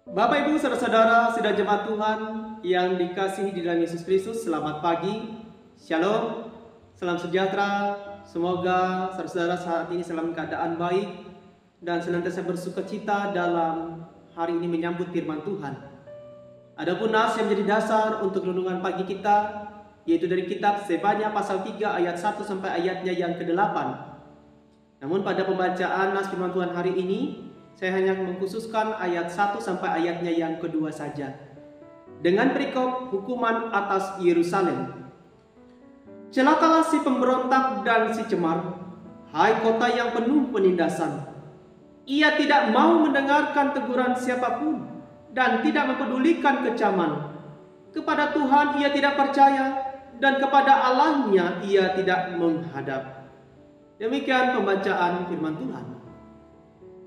Bapak Ibu saudara-saudara sidang jemaat Tuhan yang dikasihi di dalam Yesus Kristus, selamat pagi, Shalom, salam sejahtera. Semoga saudara-saudara saat ini dalam keadaan baik dan senantiasa bersukacita dalam hari ini menyambut firman Tuhan. Adapun nas yang menjadi dasar untuk renungan pagi kita, yaitu dari kitab Zefanya pasal 3 ayat 1 sampai ayatnya yang ke-8. Namun pada pembacaan nas firman Tuhan hari ini, saya hanya mengkhususkan ayat 1 sampai ayatnya yang kedua saja. Dengan perikop hukuman atas Yerusalem. Celakalah si pemberontak dan si cemar, hai kota yang penuh penindasan. Ia tidak mau mendengarkan teguran siapapun dan tidak mempedulikan kecaman. Kepada Tuhan ia tidak percaya dan kepada Allahnya ia tidak menghadap. Demikian pembacaan firman Tuhan.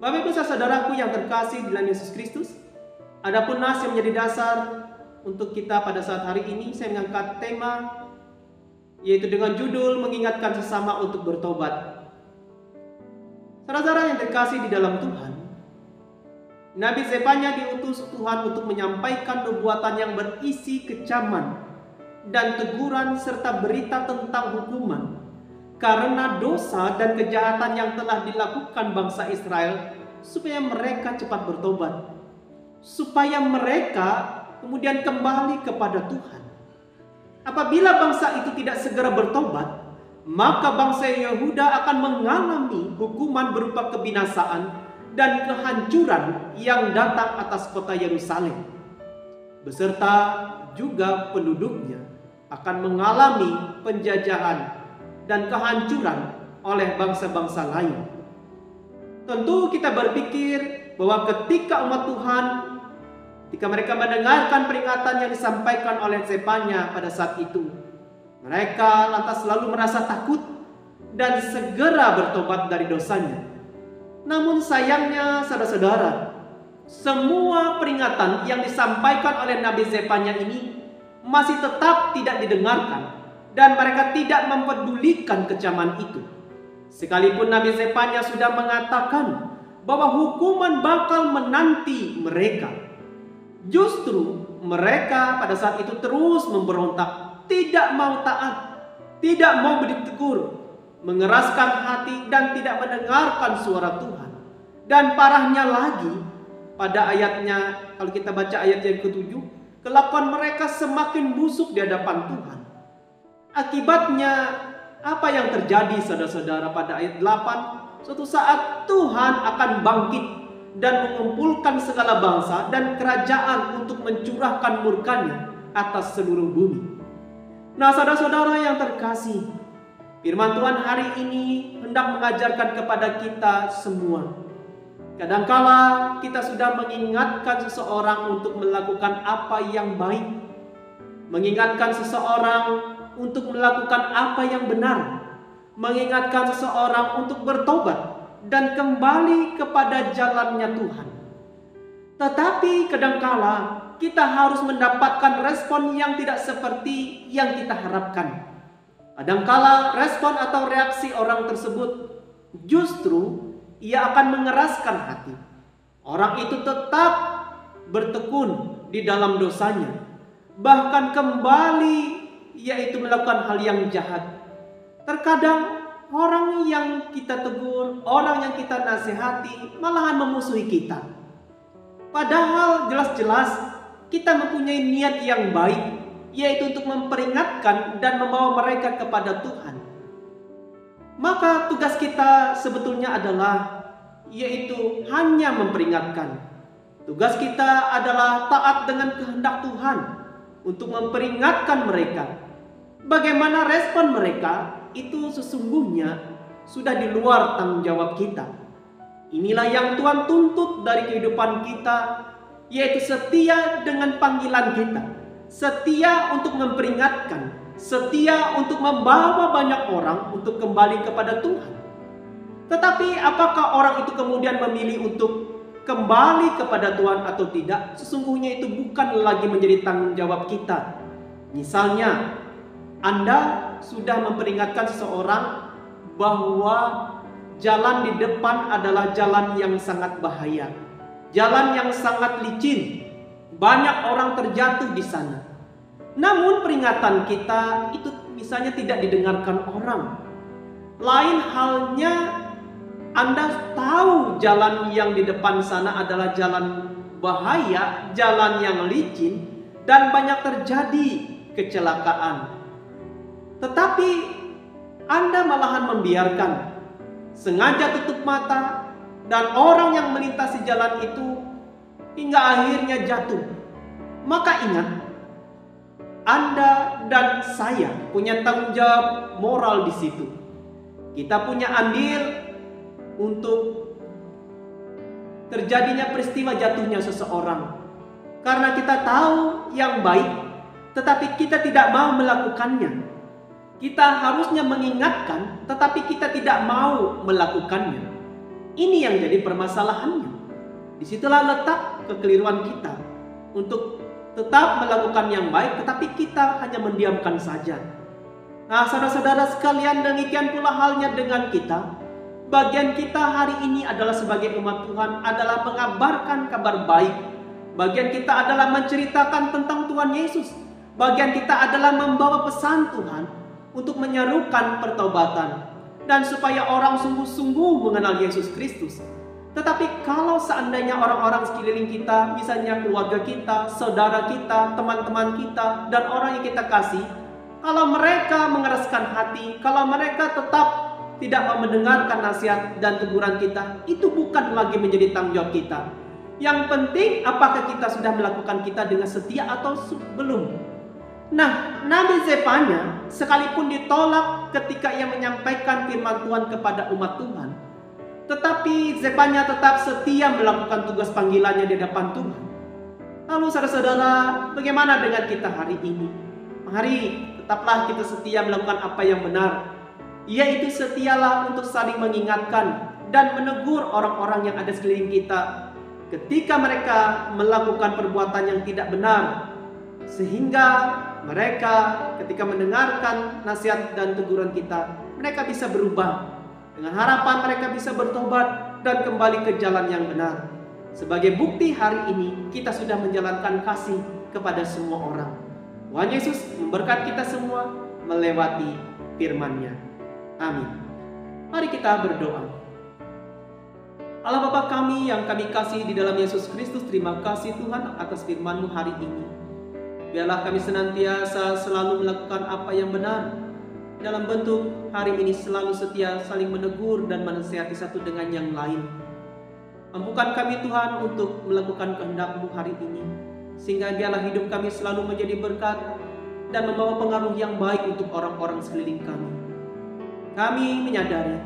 Bapak Ibu saudaraku yang terkasih di dalam Yesus Kristus, adapun nas yang menjadi dasar untuk kita pada saat hari ini, saya mengangkat tema yaitu dengan judul mengingatkan sesama untuk bertobat. Saudara-saudara yang terkasih di dalam Tuhan, Nabi Zefanya diutus Tuhan untuk menyampaikan nubuatan yang berisi kecaman dan teguran serta berita tentang hukuman karena dosa dan kejahatan yang telah dilakukan bangsa Israel, supaya mereka cepat bertobat, supaya mereka kemudian kembali kepada Tuhan. Apabila bangsa itu tidak segera bertobat, maka bangsa Yehuda akan mengalami hukuman berupa kebinasaan dan kehancuran yang datang atas kota Yerusalem, beserta juga penduduknya akan mengalami penjajahan dan kehancuran oleh bangsa-bangsa lain. Tentu kita berpikir bahwa ketika umat Tuhan, ketika mereka mendengarkan peringatan yang disampaikan oleh Zefanya pada saat itu, mereka lantas selalu merasa takut dan segera bertobat dari dosanya. Namun sayangnya saudara-saudara, semua peringatan yang disampaikan oleh Nabi Zefanya ini masih tetap tidak didengarkan, dan mereka tidak mempedulikan kecaman itu. Sekalipun Nabi Zefanya sudah mengatakan bahwa hukuman bakal menanti mereka, justru mereka pada saat itu terus memberontak, tidak mau taat, tidak mau ditegur, mengeraskan hati dan tidak mendengarkan suara Tuhan. Dan parahnya lagi, pada ayatnya, kalau kita baca ayat yang ke-7, kelakuan mereka semakin busuk di hadapan Tuhan. Akibatnya apa yang terjadi saudara-saudara pada ayat 8? Suatu saat Tuhan akan bangkit dan mengumpulkan segala bangsa dan kerajaan untuk mencurahkan murkanya atas seluruh bumi. Nah saudara-saudara yang terkasih, firman Tuhan hari ini hendak mengajarkan kepada kita semua. Kadangkala kita sudah mengingatkan seseorang untuk melakukan apa yang baik, mengingatkan seseorang untuk melakukan apa yang benar, mengingatkan seseorang untuk bertobat dan kembali kepada jalannya Tuhan. Tetapi kadangkala kita harus mendapatkan respon yang tidak seperti yang kita harapkan. Kadangkala respon atau reaksi orang tersebut justru ia akan mengeraskan hati. Orang itu tetap bertekun di dalam dosanya, bahkan kembali yaitu melakukan hal yang jahat. Terkadang orang yang kita tegur, orang yang kita nasihati malahan memusuhi kita. Padahal jelas-jelas kita mempunyai niat yang baik, yaitu untuk memperingatkan dan membawa mereka kepada Tuhan. Maka tugas kita sebetulnya adalah yaitu hanya memperingatkan. Tugas kita adalah taat dengan kehendak Tuhan untuk memperingatkan mereka. Bagaimana respon mereka itu sesungguhnya sudah di luar tanggung jawab kita. Inilah yang Tuhan tuntut dari kehidupan kita, yaitu setia dengan panggilan kita, setia untuk memperingatkan, setia untuk membawa banyak orang untuk kembali kepada Tuhan. Tetapi apakah orang itu kemudian memilih untuk kembali kepada Tuhan atau tidak? Sesungguhnya itu bukan lagi menjadi tanggung jawab kita. Misalnya, Anda sudah memperingatkan seseorang bahwa jalan di depan adalah jalan yang sangat bahaya. jalan yang sangat licin, banyak orang terjatuh di sana. Namun peringatan kita itu misalnya tidak didengarkan orang. Lain halnya Anda tahu jalan yang di depan sana adalah jalan bahaya, jalan yang licin, dan banyak terjadi kecelakaan. Tetapi Anda malahan membiarkan, sengaja tutup mata, dan orang yang melintasi jalan itu hingga akhirnya jatuh. Maka ingat, Anda dan saya punya tanggung jawab moral di situ. Kita punya andil untuk terjadinya peristiwa jatuhnya seseorang. Karena kita tahu yang baik, tetapi kita tidak mau melakukannya. Kita harusnya mengingatkan, tetapi kita tidak mau melakukannya. Ini yang jadi permasalahannya. Disitulah letak kekeliruan kita untuk tetap melakukan yang baik, tetapi kita hanya mendiamkan saja. Nah, saudara-saudara sekalian, demikian pula halnya dengan kita. Bagian kita hari ini adalah sebagai umat Tuhan adalah mengabarkan kabar baik. Bagian kita adalah menceritakan tentang Tuhan Yesus. Bagian kita adalah membawa pesan Tuhan untuk menyerukan pertobatan dan supaya orang sungguh-sungguh mengenal Yesus Kristus. Tetapi kalau seandainya orang-orang sekeliling kita, misalnya keluarga kita, saudara kita, teman-teman kita, dan orang yang kita kasih, kalau mereka mengeraskan hati, kalau mereka tetap tidak mau mendengarkan nasihat dan teguran kita, itu bukan lagi menjadi tanggung jawab kita. Yang penting apakah kita sudah melakukan kita dengan setia atau belum. Nah, Nabi Zefanya sekalipun ditolak ketika ia menyampaikan firman Tuhan kepada umat Tuhan, tetapi Zefanya tetap setia melakukan tugas panggilannya di hadapan Tuhan. Lalu saudara-saudara, bagaimana dengan kita hari ini? Mari tetaplah kita setia melakukan apa yang benar, yaitu setialah untuk saling mengingatkan dan menegur orang-orang yang ada sekeliling kita ketika mereka melakukan perbuatan yang tidak benar, sehingga mereka ketika mendengarkan nasihat dan teguran kita, mereka bisa berubah. Dengan harapan mereka bisa bertobat dan kembali ke jalan yang benar. Sebagai bukti hari ini kita sudah menjalankan kasih kepada semua orang. Tuhan Yesus memberkati kita semua melewati firman-Nya. Amin. Mari kita berdoa. Allah Bapa kami yang kami kasih di dalam Yesus Kristus, terima kasih Tuhan atas firman-Mu hari ini. Biarlah kami senantiasa selalu melakukan apa yang benar. Dalam bentuk hari ini selalu setia saling menegur dan menasihati satu dengan yang lain. Mampukan kami Tuhan untuk melakukan kehendak-Mu hari ini, sehingga biarlah hidup kami selalu menjadi berkat dan membawa pengaruh yang baik untuk orang-orang sekeliling kami. Kami menyadari,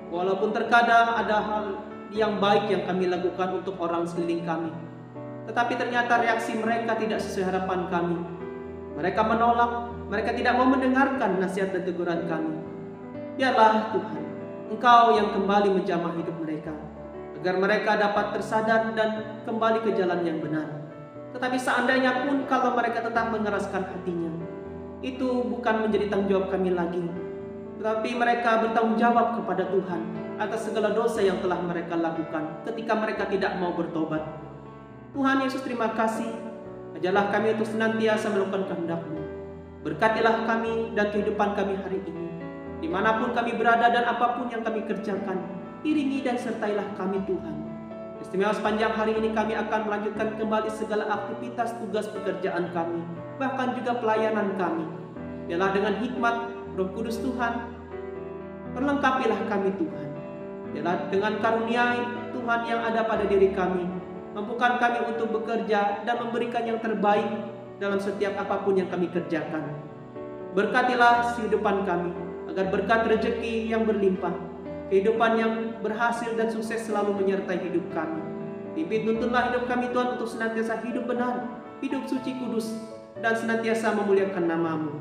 walaupun terkadang ada hal yang baik yang kami lakukan untuk orang sekeliling kami, tetapi ternyata reaksi mereka tidak sesuai harapan kami. Mereka menolak, mereka tidak mau mendengarkan nasihat dan teguran kami. Biarlah Tuhan, Engkau yang kembali menjamah hidup mereka, agar mereka dapat tersadar dan kembali ke jalan yang benar. Tetapi seandainya pun kalau mereka tetap mengeraskan hatinya, itu bukan menjadi tanggung jawab kami lagi, tetapi mereka bertanggung jawab kepada Tuhan atas segala dosa yang telah mereka lakukan ketika mereka tidak mau bertobat. Tuhan Yesus, terima kasih. Ajarlah kami untuk senantiasa melakukan kehendak-Mu. Berkatilah kami dan kehidupan kami hari ini. Dimanapun kami berada dan apapun yang kami kerjakan, iringi dan sertailah kami Tuhan. Istimewa sepanjang hari ini kami akan melanjutkan kembali segala aktivitas tugas pekerjaan kami, bahkan juga pelayanan kami. Biarlah dengan hikmat Roh Kudus Tuhan, perlengkapilah kami Tuhan. Biarlah dengan karunia Tuhan yang ada pada diri kami, mampukan kami untuk bekerja dan memberikan yang terbaik dalam setiap apapun yang kami kerjakan. Berkatilah kehidupan kami, agar berkat rezeki yang berlimpah, kehidupan yang berhasil dan sukses selalu menyertai hidup kami. Pimpin tuntunlah hidup kami Tuhan untuk senantiasa hidup benar, hidup suci kudus, dan senantiasa memuliakan nama-Mu.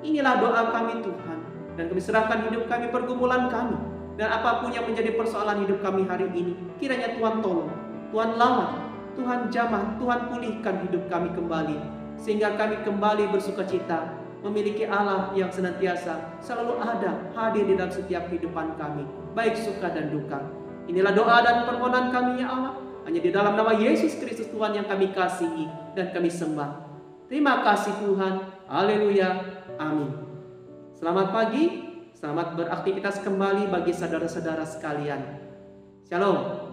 Inilah doa kami Tuhan, dan kami serahkan hidup kami, pergumulan kami, dan apapun yang menjadi persoalan hidup kami hari ini, kiranya Tuhan tolong, Tuhan lawan, Tuhan jamah, Tuhan pulihkan hidup kami kembali, sehingga kami kembali bersukacita, memiliki Allah yang senantiasa selalu ada, hadir di dalam setiap kehidupan kami, baik suka dan duka. Inilah doa dan permohonan kami ya Allah. Hanya di dalam nama Yesus Kristus Tuhan yang kami kasihi dan kami sembah. Terima kasih Tuhan. Haleluya. Amin. Selamat pagi. Selamat beraktivitas kembali bagi saudara-saudara sekalian. Shalom.